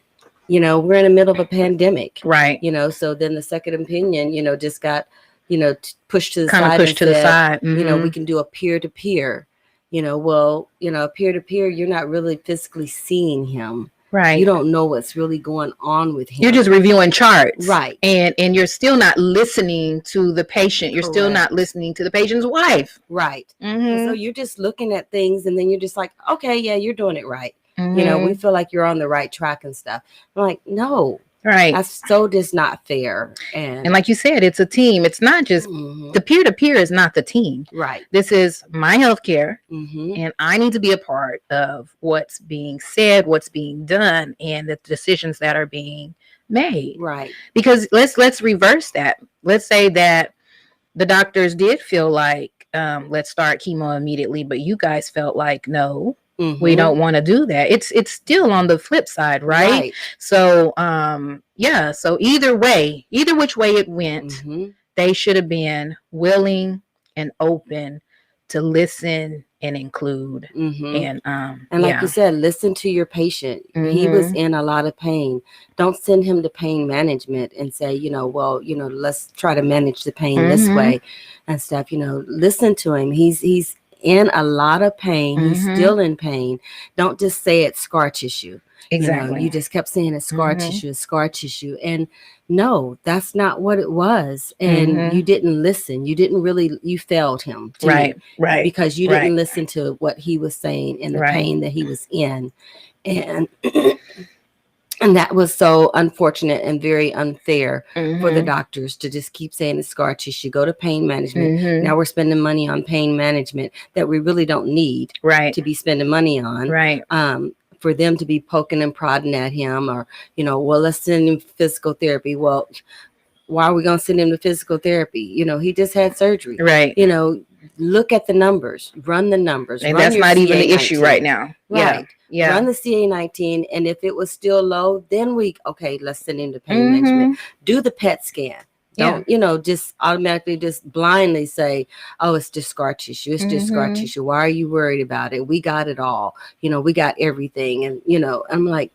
we're in the middle of a pandemic. Right. So then the second opinion, just got, pushed to the Kind of side. pushed to the side. Mm-hmm. We can do a peer-to-peer. Peer-to-peer, you're not really physically seeing him. Right. You don't know what's really going on with him. You're just reviewing charts. Right. And you're still not listening to the patient. You're still not listening to the patient's wife. Right. Mm-hmm. So you're just looking at things, and then you're just like, okay, yeah, you're doing it right. Mm-hmm. We feel like you're on the right track and stuff. I'm like, no, Right. that's so just not fair. And like you said, it's a team. It's not just Mhm. the peer-to-peer is not the team. Right. This is my healthcare, Mm-hmm. and I need to be a part of what's being said, what's being done, and the decisions that are being made. Right. Because let's reverse that. Let's say that the doctors did feel like let's start chemo immediately, but you guys felt like no, Mhm. we don't want to do that. It's still on the flip side, right? So so either which way it went, Mhm. they should have been willing and open to listen and include. Mhm. And Like you said, listen to your patient. He was in a lot of pain. Don't send him to pain management and say, let's try to manage the pain this Mhm. way and stuff. Listen to him. He's in a lot of pain. He's Mhm. still in pain. Don't just say it's scar tissue. Exactly. You just kept saying it's scar Mhm. tissue, it's scar tissue. And no, that's not what it was. And Mhm. you didn't listen. You didn't really, you failed him to Right. me, Right. because you Right. didn't listen to what he was saying and the Right. pain that he was in. And and that was so unfortunate and very unfair for the Mhm. doctors to just keep saying it's scar tissue, go to pain management. Mhm. Now we're spending money on pain management that we really don't need Right. to be spending money on. Right. For them to be poking and prodding at him, or, well, let's send him physical therapy. Well, why are we going to send him to physical therapy? He just had surgery. Right. Look at the numbers, run the numbers. And run that's your not even the CA19. issue right now. Yeah. Right. Yeah. Run the CA19, and if it was still low, then let's send him to pain Mhm. management. Do the PET scan. Yeah. Don't, just automatically just blindly say, oh, it's just scar tissue. It's just scar Mhm. tissue. Why are you worried about it? We got it all. We got everything. And, I'm like,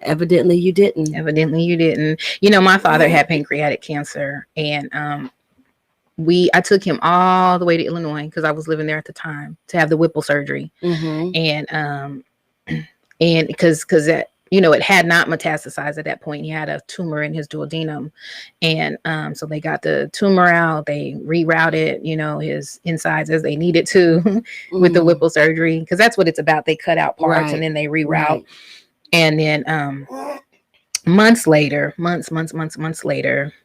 evidently you didn't. Evidently you didn't. My father had pancreatic cancer, and I took him all the way to Illinois because I was living there at the time to have the Whipple surgery. Mm-hmm. And because that, it had not metastasized at that point. He had a tumor in his duodenum, and so they got the tumor out. They rerouted, his insides as they needed to with the Whipple surgery, because that's what it's about. They cut out parts and then they reroute, Right. and then months later,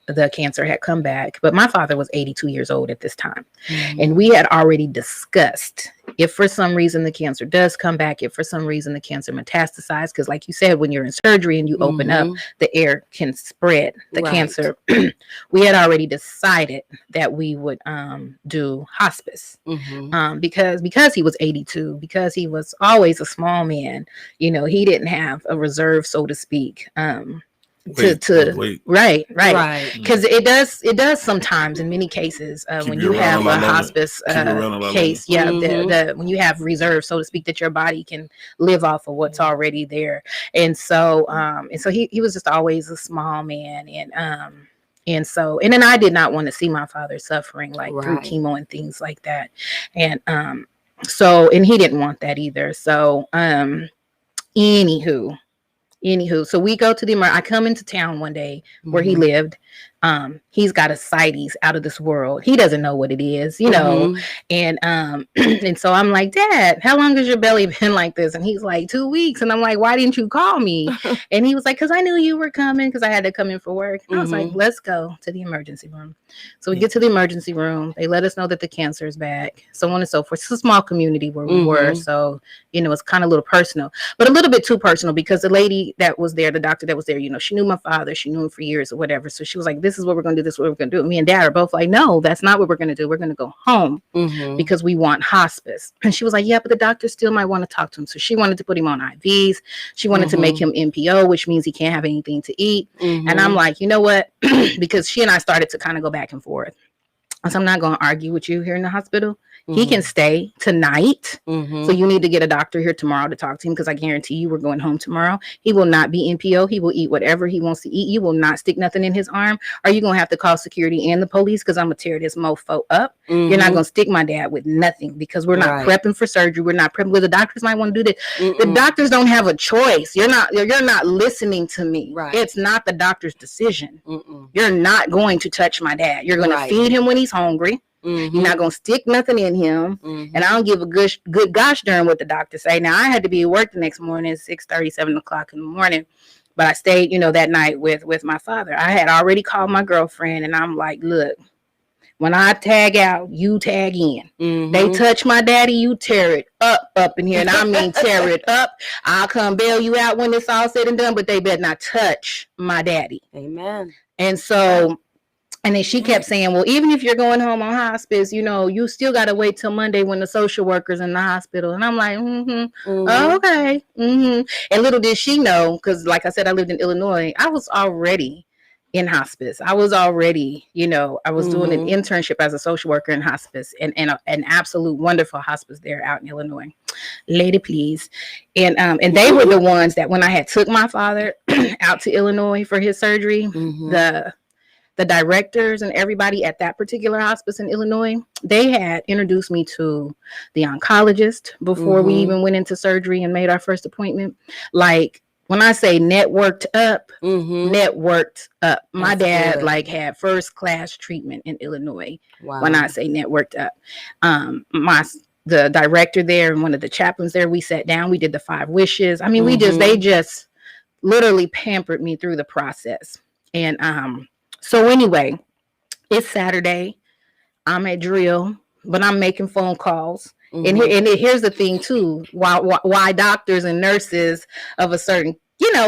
the cancer had come back. But my father was 82 years old at this time. Mm-hmm. And we had already discussed, if for some reason the cancer does come back, if for some reason the cancer metastasizes, because like you said, when you're in surgery and you open up, the air can spread the cancer. We had already decided that we would do hospice, because he was 82, because he was always a small man. He didn't have a reserve, so to speak. Right, because it does sometimes, in many cases, when you have a hospice case, when you have reserve, so to speak, that your body can live off of what's already there. And so he was just always a small man, and then I did not want to see my father suffering through chemo and things like that, and and he didn't want that either. So anywho, so we go to I come into town one day where he lived. He's got a ascites out of this world. He doesn't know what it is, and and so I'm like, Dad, how long has your belly been like this? And he's like, 2 weeks. And I'm like, why didn't you call me? And he was like, because I knew you were coming, because I had to come in for work. And I was like, let's go to the emergency room. So we get to the emergency room. They let us know that the cancer is back, so on and so forth. It's a small community where we were, so it's kind of a little personal, but a little bit too personal, because the lady that was there, the doctor that was there, she knew my father, she knew him for years or whatever. So she was like, this is what we're going to do, this is what we're going to do. Me and Dad are both like, no, that's not what we're going to do. We're going to go home because we want hospice. And she was like, yeah, but the doctor still might want to talk to him. So she wanted to put him on IVs. She wanted to make him NPO, which means he can't have anything to eat. And I'm like, you know what? Because she and I started to kind of go back and forth. So I'm not going to argue with you here in the hospital. He can stay tonight. So you need to get a doctor here tomorrow to talk to him, because I guarantee you we're going home tomorrow. He will not be NPO. He will eat whatever he wants to eat. You will not stick nothing in his arm. Are you going to have to call security and the police? Because I'm going to tear this mofo up. You're not going to stick my dad with nothing, because we're not prepping for surgery. We're not prepping. Well, the doctors might want to do this. The doctors don't have a choice. You're not listening to me. It's not the doctor's decision. You're not going to touch my dad. You're going to feed him when he's hungry. You're not going to stick nothing in him. And I don't give a good gosh darn what the doctor say. Now, I had to be at work the next morning at 6:30, 7 o'clock in the morning. But I stayed, that night with my father. I had already called my girlfriend, and I'm like, look, when I tag out, you tag in. They touch my daddy, you tear it up in here. And I mean tear it up. I'll come bail you out when it's all said and done, but they better not touch my daddy. Amen. And so... And then she kept saying, well, even if you're going home on hospice, you still got to wait till Monday when the social worker's in the hospital. And I'm like, okay. And little did she know, because like I said, I lived in Illinois. I was already in hospice. I was already, I was doing an internship as a social worker in hospice, and an absolute wonderful hospice there out in Illinois. Lady, please. And they were the ones that when I had took my father out to Illinois for his surgery, the directors and everybody at that particular hospice in Illinois, they had introduced me to the oncologist before we even went into surgery and made our first appointment. Like, when I say networked up, networked up. My dad good. like had first class treatment in Illinois. Wow. When I say networked up, the director there and one of the chaplains there, we sat down, we did the 5 wishes. I mean, they just literally pampered me through the process. And so anyway, it's Saturday. I'm at drill, but I'm making phone calls. And here's the thing too, why doctors and nurses of a certain,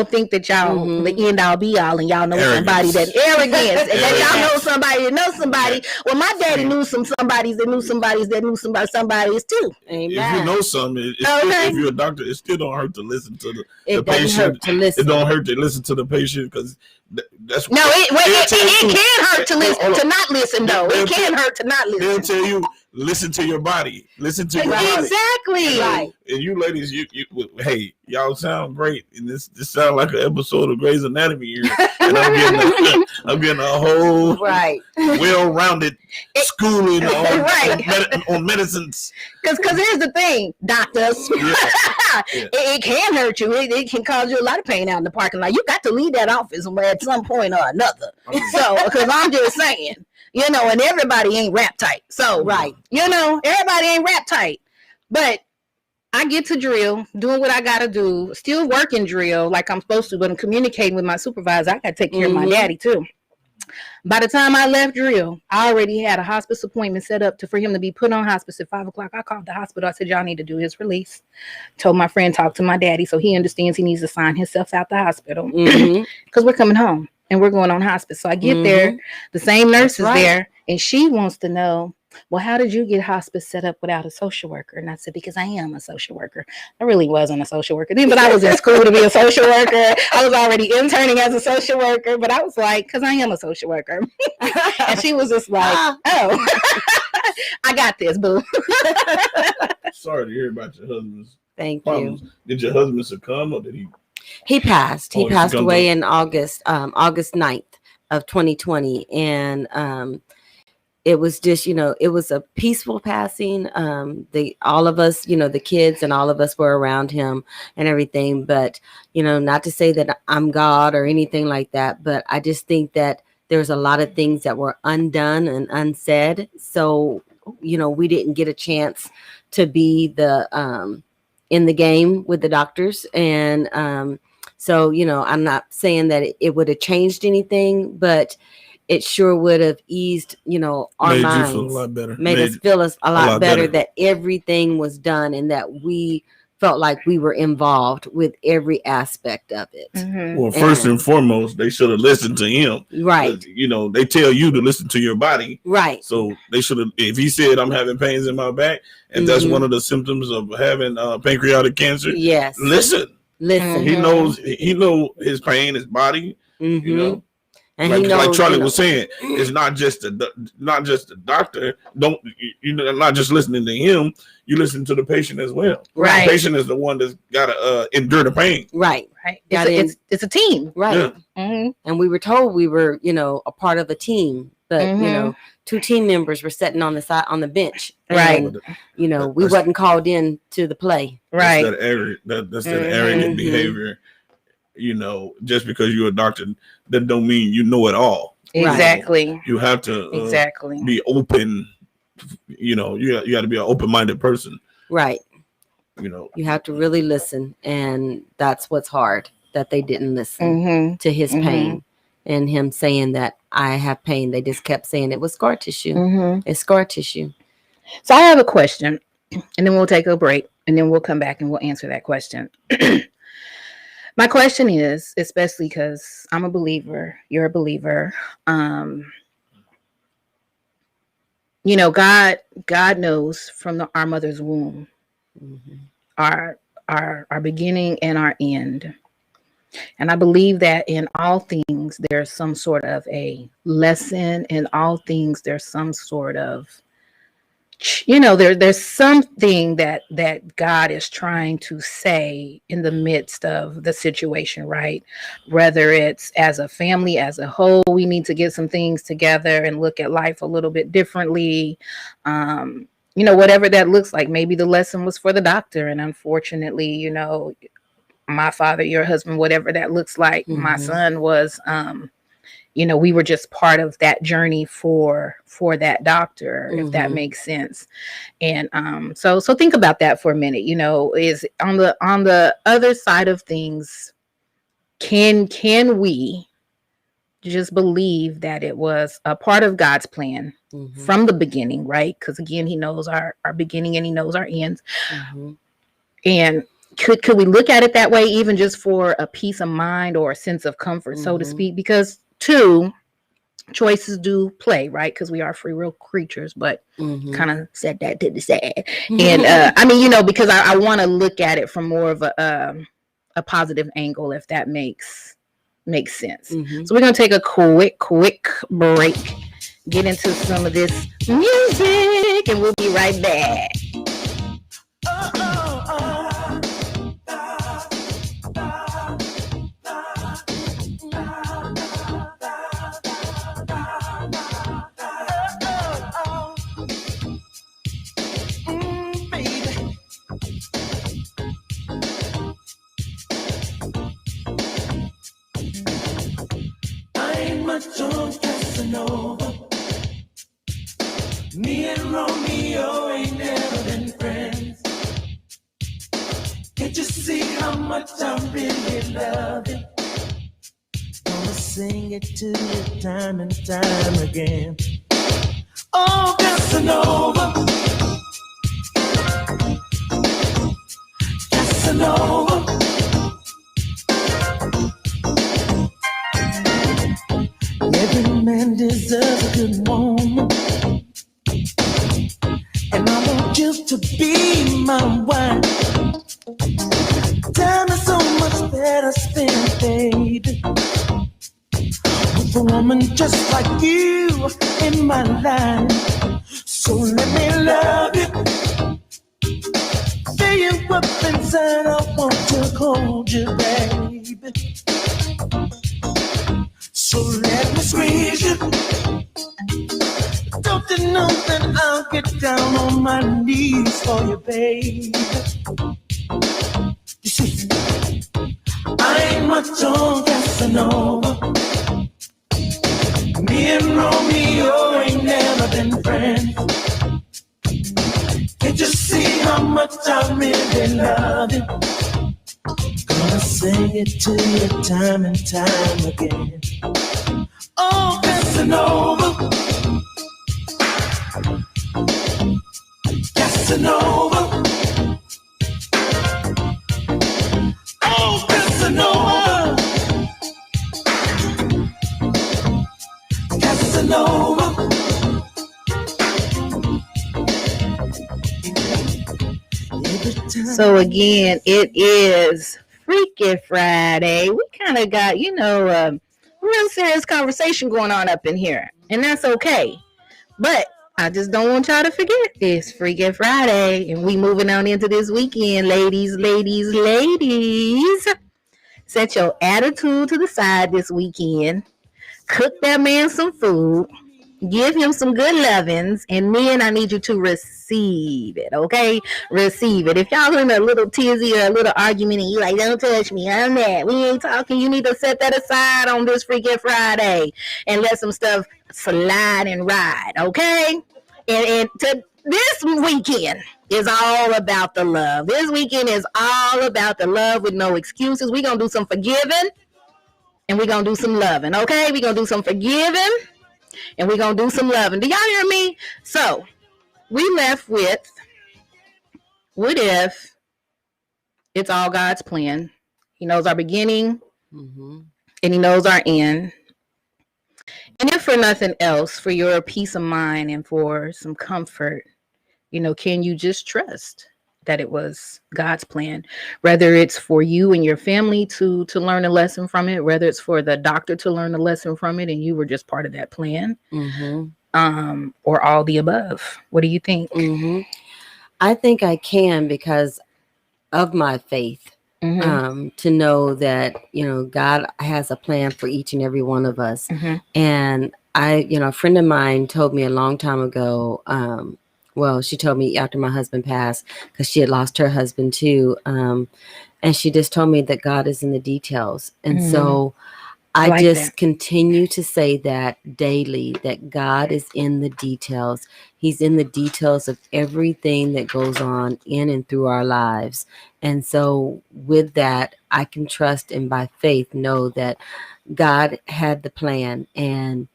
think that y'all the end all be all, and y'all know somebody that arrogance, and that y'all know somebody that knows somebody. Well, my daddy knew somebodies that knew somebody's that knew somebody's too. Amen. If you know something, if you're a doctor, it still don't hurt to listen to the patient. It don't hurt to listen to the patient, because that's no. It can hurt to listen to not listen though. It can hurt to not listen. They'll tell you, listen to your body. Listen to your body. Exactly. Right. And you ladies, hey, y'all sound great, and this sounds like an episode of Grey's Anatomy here. And I'm getting a whole well-rounded schooling on medicines. Because here's the thing, doctors, it can hurt you. It can cause you a lot of pain out in the parking lot. You got to leave that office at some point or another. So, because I'm just saying, and everybody ain't rap tight. So, everybody ain't rap tight. But I get to drill, doing what I got to do, still working drill like I'm supposed to, but I'm communicating with my supervisor. I got to take care of my daddy too. By the time I left drill, I already had a hospice appointment set up for him to be put on hospice at 5:00. I called the hospital. I said, y'all need to do his release. Told my friend, talk to my daddy so he understands he needs to sign himself out the hospital because we're coming home and we're going on hospice. So I get there, the same nurse is there, and she wants to know, well, how did you get hospice set up without a social worker? And I said, because I am a social worker. I really wasn't a social worker then, but I was in school to be a social worker. I was already interning as a social worker, but I was like, because I am a social worker. And she was just like, oh, I got this, boo. Sorry to hear about your husband's Thank problems. you. Did your husband succumb, or did he? He passed. He passed away in August 9th of 2020. And it was just, it was a peaceful passing. All of us, the kids and all of us were around him and everything. But, not to say that I'm God or anything like that, but I just think that there's a lot of things that were undone and unsaid. So, we didn't get a chance to be in the game with the doctors. And so, I'm not saying that it would have changed anything, but it sure would have eased, our minds. Feel a lot better. Made us feel a lot better that everything was done and that we felt like we were involved with every aspect of it. Well, first and foremost, they should have listened to him. Right. They tell you to listen to your body. Right. So they should have, if he said, I'm having pains in my back, and that's one of the symptoms of having pancreatic cancer. Yes. Listen. He knows his pain, his body, And like Charlie was saying, it's not just the doctor. You're not just listening to him. You listen to the patient as well. Right. The patient is the one that's got to endure the pain. Right. It's a team. Right. Yeah. And we were told we were, a part of a team, but 2 team members were sitting on the side on the bench. Right. And, we wasn't called in to the play. Right. That's that arrogant behavior. Just because you're a doctor, that don't mean you know it all. Exactly. You have to be open. You got to be an open-minded person. Right. You have to really listen, and that's what's hard, that they didn't listen to his pain and him saying that I have pain. They just kept saying it was scar tissue. It's scar tissue. So I have a question, and then we'll take a break, and then we'll come back and we'll answer that question. My question is, especially because I'm a believer, you're a believer. God knows from our mother's womb, our beginning and our end. And I believe that in all things, there's some sort of a lesson. In all things, there's some sort of there's something that God is trying to say in the midst of the situation, right? Whether it's as a family, as a whole, we need to get some things together and look at life a little bit differently. Whatever that looks like. Maybe the lesson was for the doctor, and unfortunately, my father, your husband, whatever that looks like, my son was we were just part of that journey for that doctor, if that makes sense. And so think about that for a minute. Is on the other side of things, can we just believe that it was a part of God's plan from the beginning, right? Because again, he knows our beginning and he knows our ends. And could we look at it that way, even just for a peace of mind or a sense of comfort, so to speak? Because two choices do play, right? Because we are free will creatures, but kind of said that to the side. And because I want to look at it from more of a positive angle, if that makes sense. So we're gonna take a quick break, get into some of this music, and we'll be right back. John Casanova. Me and Romeo ain't never been friends. Can't you see how much I really love you? Gonna sing it to you time and time again. Oh, Casanova, Casanova. Every man deserves a good woman, and I want you to be my wife. Time is so much better spent, baby, with a woman just like you in my life. So let me love you, fill you up inside. I want to hold you, baby. So let me squeeze you. Don't you know that I'll get down on my knees for you, baby? You see, I ain't much on Casanova. Me and Romeo ain't never been friends. Can't you see how much I really love you? Gonna sing it to you time and time again. Oh, Casanova, Casanova, oh, Casanova, Casanova. So again, it is Freaky Friday. We kind of got, real serious conversation going on up in here, and that's okay. But I just don't want y'all to forget this Freaky Friday, and we moving on into this weekend, ladies. Set your attitude to the side this weekend. Cook that man some food. Give him some good lovings, and then I need you to receive it, okay? Receive it. If y'all in a little tizzy or a little argument and you like, don't touch me, I'm that, we ain't talking, you need to set that aside on this Freaking Friday and let some stuff slide and ride, okay? And to this weekend is all about the love. This weekend is all about the love with no excuses. We're going to do some forgiving, and we're going to do some loving, okay? We're going to do some forgiving, and we're going to do some loving. Do y'all hear me? So, we left with, what if it's all God's plan? He knows our beginning, and he knows our end. And if for nothing else, for your peace of mind and for some comfort, can you just trust that it was God's plan? Whether it's for you and your family to learn a lesson from it, whether it's for the doctor to learn a lesson from it, and you were just part of that plan. or all the above? What do you think? Mm-hmm. I think I can because of my faith. To know that, God has a plan for each and every one of us. And a friend of mine told me a long time ago, she told me after my husband passed, because she had lost her husband too. And she just told me that God is in the details. And so I just continue to say that daily, that God is in the details. He's in the details of everything that goes on in and through our lives. And so with that, I can trust and by faith know that God had the plan, and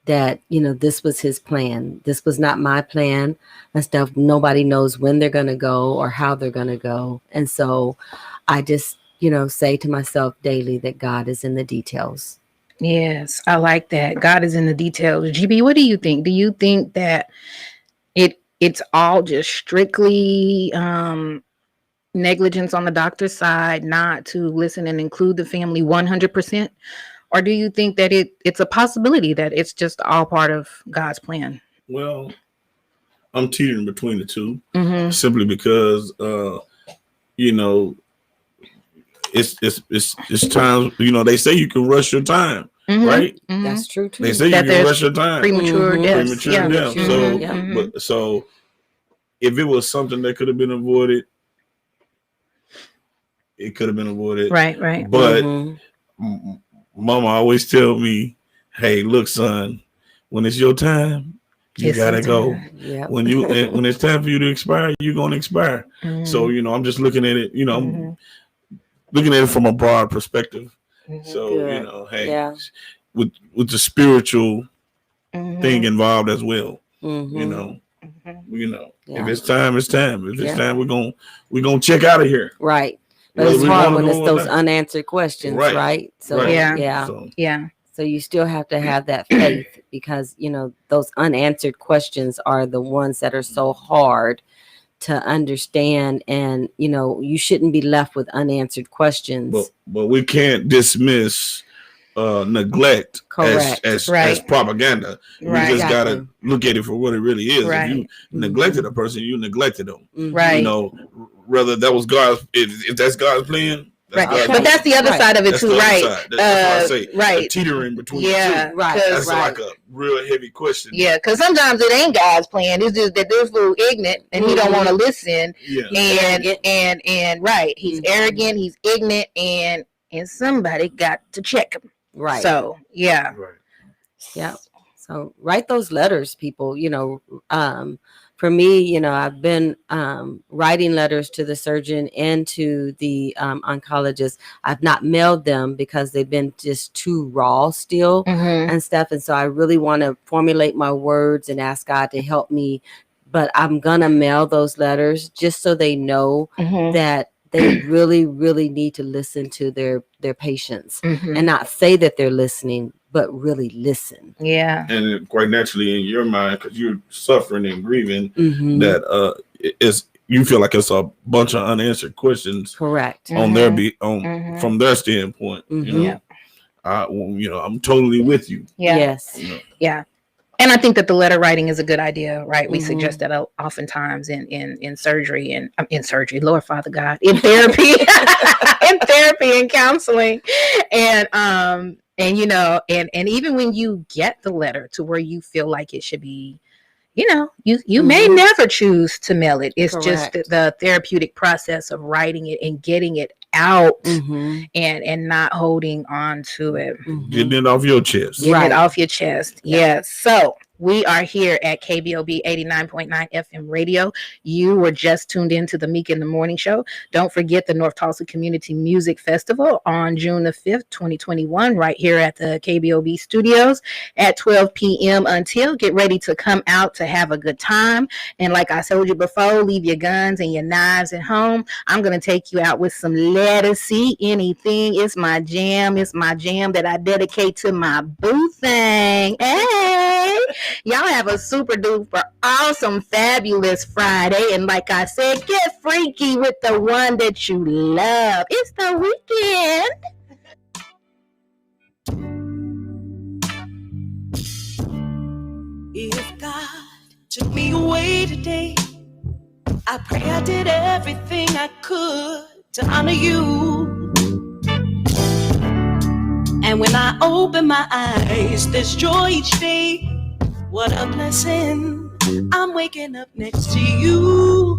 that, this was his plan. This was not my plan and stuff. Nobody knows when they're going to go or how they're going to go. And so I just, say to myself daily that God is in the details. Yes, I like that. God is in the details. GB, what do you think? Do you think that it's all just strictly negligence on the doctor's side, not to listen and include the family 100%? Or do you think that it's a possibility that it's just all part of God's plan? Well, I'm teetering between the two, simply because, it's times, they say you can rush your time, right? That's true too. They say you can rush your time. Premature death. death. So if it was something that could have been avoided, it could have been avoided. Right. But Mama always tell me, hey, look, son, when it's your time, you gotta go. Yep. When it's time for you to expire, you're gonna expire. So, I'm just looking at it, I'm looking at it from a broad perspective. So, hey, with the spiritual thing involved as well. If it's time, it's time. If it's time, we're gonna check out of here. Right. But it's hard when it's those unanswered questions, right? So So you still have to have that faith, because those unanswered questions are the ones that are so hard to understand, and you shouldn't be left with unanswered questions. But we can't dismiss neglect as propaganda. We just gotta look at it for what it really is. If you neglected a person, you neglected them. Whether that was God's, if that's God's plan. But that's the other side of it too, right? That's why I say teetering between the two. That's like a real heavy question. Yeah, because sometimes it ain't God's plan. It's just that this fool ignorant and he don't want to listen. And he's arrogant, he's ignorant, and somebody got to check him. Right. So yeah. So write those letters, people. For me, I've been writing letters to the surgeon and to the oncologist. I've not mailed them because they've been just too raw still and stuff. And so I really want to formulate my words and ask God to help me. But I'm going to mail those letters just so they know that they really, really need to listen to their patients and not say that they're listening, but really listen. Yeah. And quite naturally in your mind, because you're suffering and grieving, that you feel like it's a bunch of unanswered questions. Correct. On from their standpoint. I'm totally with you. Yeah. Yes. Yeah. And I think that the letter writing is a good idea, right? We suggest that oftentimes in surgery and in surgery, Lord Father God, in therapy, and counseling, and even when you get the letter to where you feel like it should be, you may never choose to mail it. It's just the therapeutic process of writing it and getting it out and not holding on to it. Getting it off your chest. Getting it off your chest. Yes. So we are here at KBOB 89.9 FM radio. You were just tuned into the Meek in the Morning Show. Don't forget the North Tulsa Community Music Festival on June the 5th, 2021, right here at the KBOB studios at 12 p.m. until. Get ready to come out to have a good time. And like I told you before, leave your guns and your knives at home. I'm going to take you out with some Let Us See Anything. It's my jam. It's my jam that I dedicate to my boo thing. Hey! Y'all have a super duper awesome fabulous Friday, and like I said, get freaky with the one that you love. It's the weekend. If God took me away today. I pray I did everything I could to honor you. And when I open my eyes, there's joy each day. What a blessing, I'm waking up next to you.